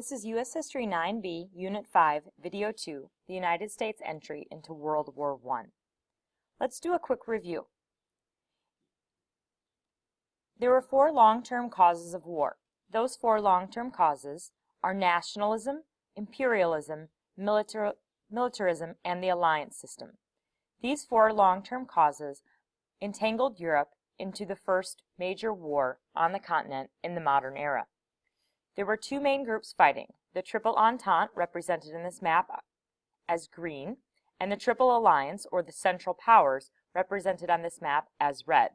This is U.S. History 9B, Unit 5, Video 2, the United States Entry into World War I. Let's do a quick review. There were 4 long-term causes of war. Those 4 long-term causes are nationalism, imperialism, militarism, and the alliance system. These 4 long-term causes entangled Europe into the first major war on the continent in the modern era. There were 2 main groups fighting, the Triple Entente, represented in this map as green, and the Triple Alliance, or the Central Powers, represented on this map as red.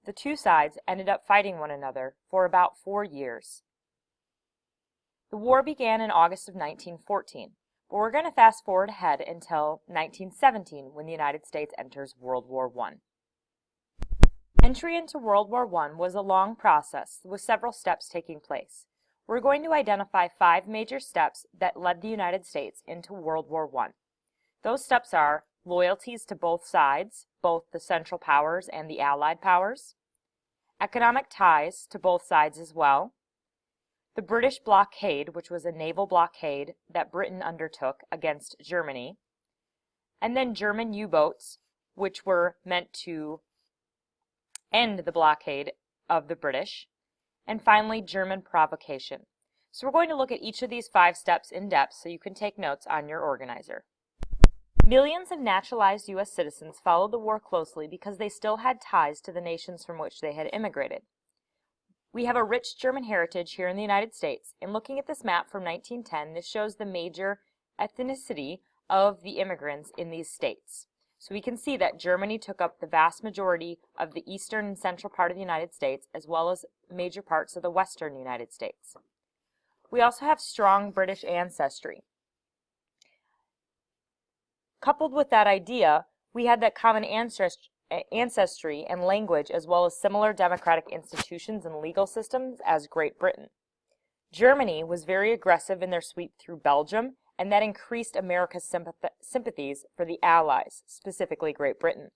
The 2 sides ended up fighting one another for about 4 years. The war began in August of 1914, but we're going to fast forward ahead until 1917 when the United States enters World War I. Entry into World War I was a long process with several steps taking place. We're going to identify 5 major steps that led the United States into World War I. Those steps are loyalties to both sides, both the Central Powers and the Allied powers, economic ties to both sides as well, the British blockade, which was a naval blockade that Britain undertook against Germany, and then German U-boats, which were meant to end the blockade of the British, and finally German provocation. So we're going to look at each of these 5 steps in depth so you can take notes on your organizer. Millions of naturalized U.S. citizens followed the war closely because they still had ties to the nations from which they had immigrated. We have a rich German heritage here in the United States, and looking at this map from 1910, this shows the major ethnicity of the immigrants in these states. So we can see that Germany took up the vast majority of the eastern and central part of the United States, as well as major parts of the western United States. We also have strong British ancestry. Coupled with that idea, we had that common ancestry and language, as well as similar democratic institutions and legal systems as Great Britain. Germany was very aggressive in their sweep through Belgium, and that increased America's sympathies for the Allies, specifically Great Britain.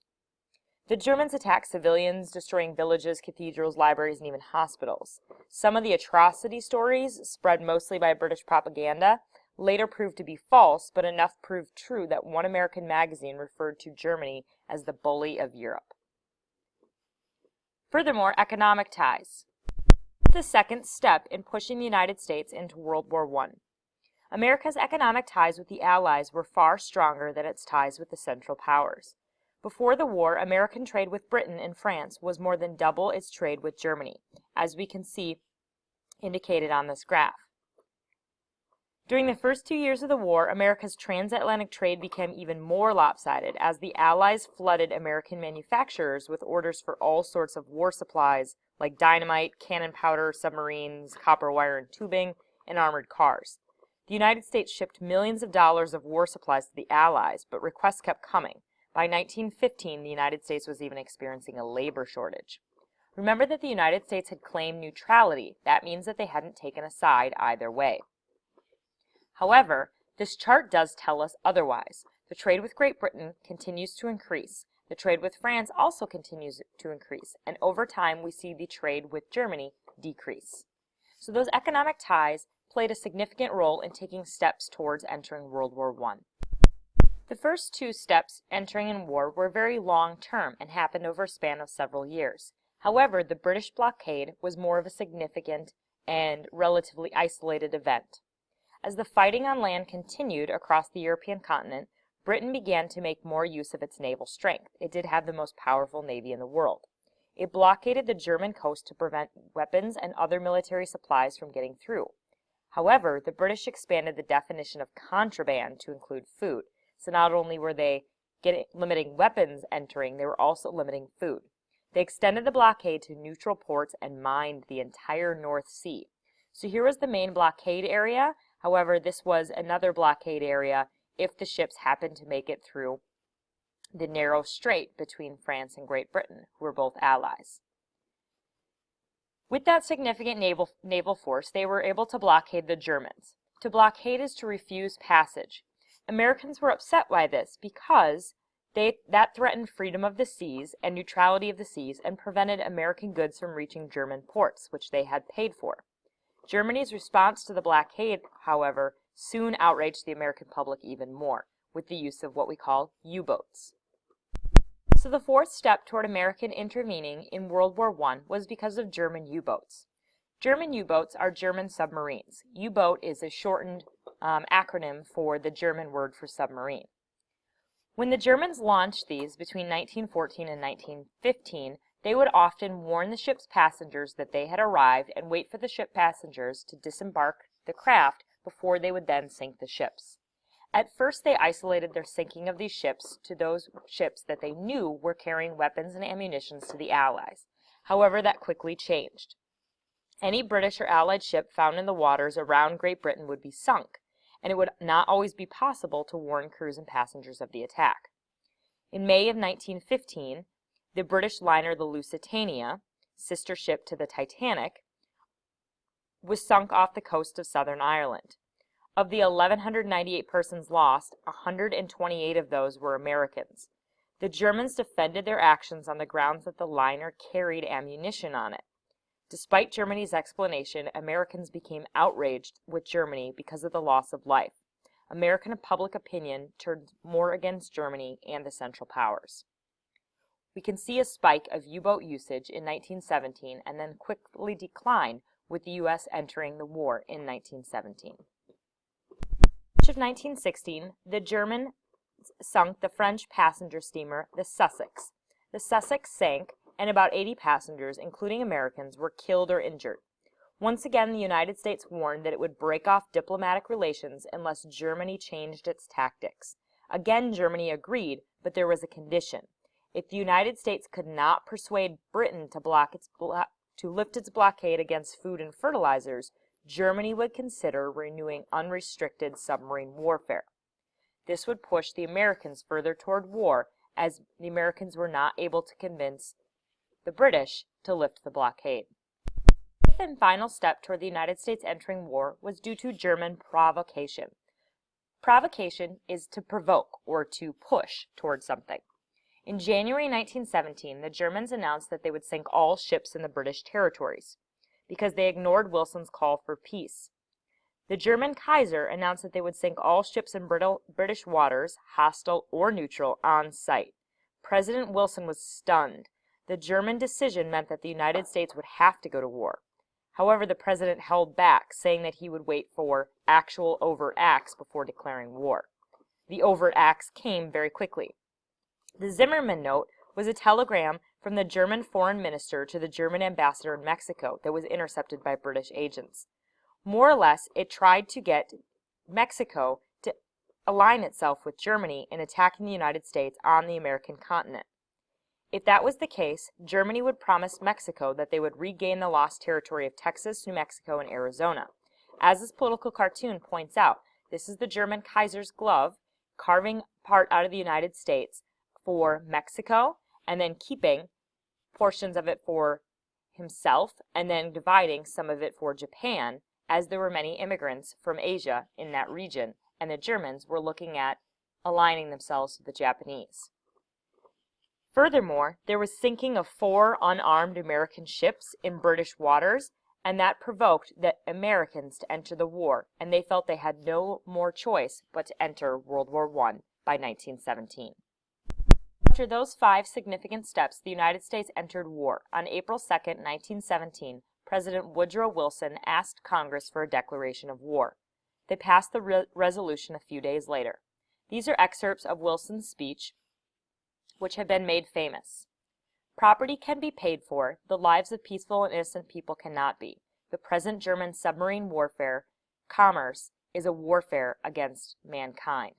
The Germans attacked civilians, destroying villages, cathedrals, libraries, and even hospitals. Some of the atrocity stories, spread mostly by British propaganda, later proved to be false, but enough proved true that one American magazine referred to Germany as the bully of Europe. Furthermore, economic ties. The second step in pushing the United States into World War I. America's economic ties with the Allies were far stronger than its ties with the Central Powers. Before the war, American trade with Britain and France was more than double its trade with Germany, as we can see indicated on this graph. During the first 2 years of the war, America's transatlantic trade became even more lopsided as the Allies flooded American manufacturers with orders for all sorts of war supplies like dynamite, cannon powder, submarines, copper wire and tubing, and armored cars. The United States shipped millions of dollars of war supplies to the Allies, but requests kept coming. By 1915, the United States was even experiencing a labor shortage. Remember that the United States had claimed neutrality. That means that they hadn't taken a side either way. However, this chart does tell us otherwise. The trade with Great Britain continues to increase. The trade with France also continues to increase, and over time we see the trade with Germany decrease. So those economic ties played a significant role in taking steps towards entering World War I. The first 2 steps entering in war were very long-term and happened over a span of several years. However, the British blockade was more of a significant and relatively isolated event. As the fighting on land continued across the European continent, Britain began to make more use of its naval strength. It did have the most powerful navy in the world. It blockaded the German coast to prevent weapons and other military supplies from getting through. However, the British expanded the definition of contraband to include food. So not only were they limiting weapons entering, they were also limiting food. They extended the blockade to neutral ports and mined the entire North Sea. So here was the main blockade area. However, this was another blockade area if the ships happened to make it through the narrow strait between France and Great Britain, who were both allies. With that significant naval force, they were able to blockade the Germans. To blockade is to refuse passage. Americans were upset by this because that threatened freedom of the seas and neutrality of the seas and prevented American goods from reaching German ports, which they had paid for. Germany's response to the blockade, however, soon outraged the American public even more, with the use of what we call U-boats. So the fourth step toward American intervening in World War I was because of German U-boats. German U-boats are German submarines. U-boat is a shortened acronym for the German word for submarine. When the Germans launched these between 1914 and 1915, they would often warn the ship's passengers that they had arrived and wait for the ship passengers to disembark the craft before they would then sink the ships. At first, they isolated their sinking of these ships to those ships that they knew were carrying weapons and ammunition to the Allies. However, that quickly changed. Any British or Allied ship found in the waters around Great Britain would be sunk, and it would not always be possible to warn crews and passengers of the attack. In May of 1915, the British liner the Lusitania, sister ship to the Titanic, was sunk off the coast of Southern Ireland. Of the 1,198 persons lost, 128 of those were Americans. The Germans defended their actions on the grounds that the liner carried ammunition on it. Despite Germany's explanation, Americans became outraged with Germany because of the loss of life. American public opinion turned more against Germany and the Central Powers. We can see a spike of U-boat usage in 1917 and then quickly decline with the U.S. entering the war in 1917. In March of 1916, the Germans sunk the French passenger steamer, the Sussex. The Sussex sank, and about 80 passengers, including Americans, were killed or injured. Once again, the United States warned that it would break off diplomatic relations unless Germany changed its tactics. Again, Germany agreed, but there was a condition. If the United States could not persuade Britain to lift its blockade against food and fertilizers, Germany would consider renewing unrestricted submarine warfare. This would push the Americans further toward war, as the Americans were not able to convince the British to lift the blockade. The fifth and final step toward the United States entering war was due to German provocation. Provocation is to provoke or to push toward something. In January 1917, the Germans announced that they would sink all ships in the British territories because they ignored Wilson's call for peace. The German Kaiser announced that they would sink all ships in British waters, hostile or neutral, on sight. President Wilson was stunned. The German decision meant that the United States would have to go to war. However, the president held back, saying that he would wait for actual overt acts before declaring war. The overt acts came very quickly. The Zimmermann note was a telegram from the German foreign minister to the German ambassador in Mexico that was intercepted by British agents. More or less, it tried to get Mexico to align itself with Germany in attacking the United States on the American continent. If that was the case, Germany would promise Mexico that they would regain the lost territory of Texas, New Mexico, and Arizona. As this political cartoon points out, this is the German Kaiser's glove, carving part out of the United States for Mexico, and then keeping portions of it for himself, and then dividing some of it for Japan, as there were many immigrants from Asia in that region, and the Germans were looking at aligning themselves with the Japanese. Furthermore, there was sinking of 4 unarmed American ships in British waters, and that provoked the Americans to enter the war, and they felt they had no more choice but to enter World War I by 1917. After those 5 significant steps, the United States entered war. On April 2, 1917, President Woodrow Wilson asked Congress for a declaration of war. They passed the resolution a few days later. These are excerpts of Wilson's speech, which have been made famous. Property can be paid for, the lives of peaceful and innocent people cannot be. The present German submarine warfare, commerce, is a warfare against mankind.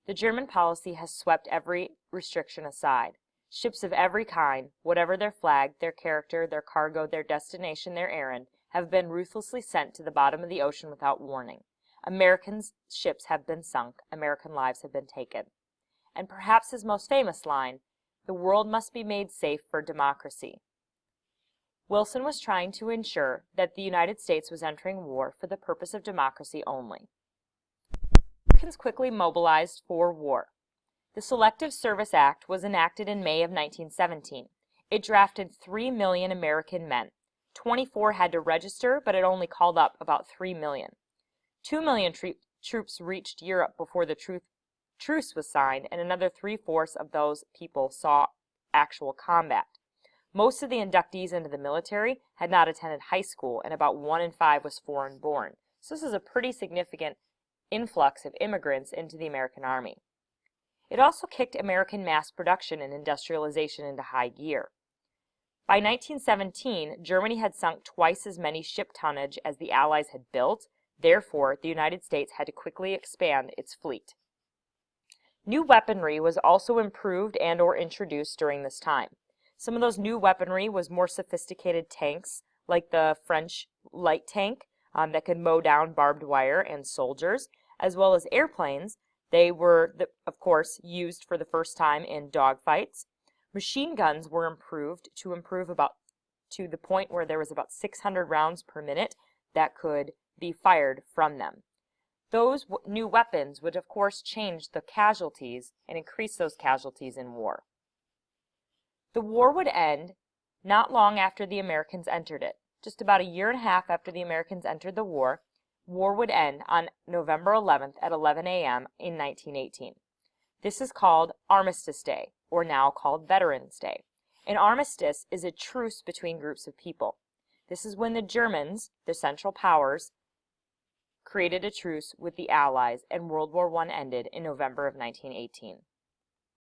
The German policy has swept every restriction aside. Ships of every kind, whatever their flag, their character, their cargo, their destination, their errand, have been ruthlessly sent to the bottom of the ocean without warning. American ships have been sunk, American lives have been taken. And perhaps his most famous line, "The world must be made safe for democracy." Wilson was trying to ensure that the United States was entering war for the purpose of democracy only. Americans quickly mobilized for war. The Selective Service Act was enacted in May of 1917. It drafted 3 million American men. 24 had to register, but it only called up about 3 million. 2 million troops reached Europe before the truce was signed, and another 3/4 of those people saw actual combat. Most of the inductees into the military had not attended high school, and about 1 in 5 was foreign born. So this is a pretty significant influx of immigrants into the American Army. It also kicked American mass production and industrialization into high gear. By 1917, Germany had sunk twice as many ship tonnage as the Allies had built. Therefore, the United States had to quickly expand its fleet. New weaponry was also improved and or introduced during this time. Some of those new weaponry was more sophisticated tanks, like the French light tank that could mow down barbed wire and soldiers, as well as airplanes. They were, of course, used for the first time in dogfights. Machine guns were improved to the point where there was about 600 rounds per minute that could be fired from them. Those new weapons would, of course, change the casualties and increase those casualties in war. The war would end not long after the Americans entered it. Just about a year and a half after the Americans entered the war would end on November 11th at 11 a.m. in 1918. This is called Armistice Day, or now called Veterans Day. An armistice is a truce between groups of people. This is when the Germans, the Central Powers, created a truce with the Allies, and World War I ended in November of 1918.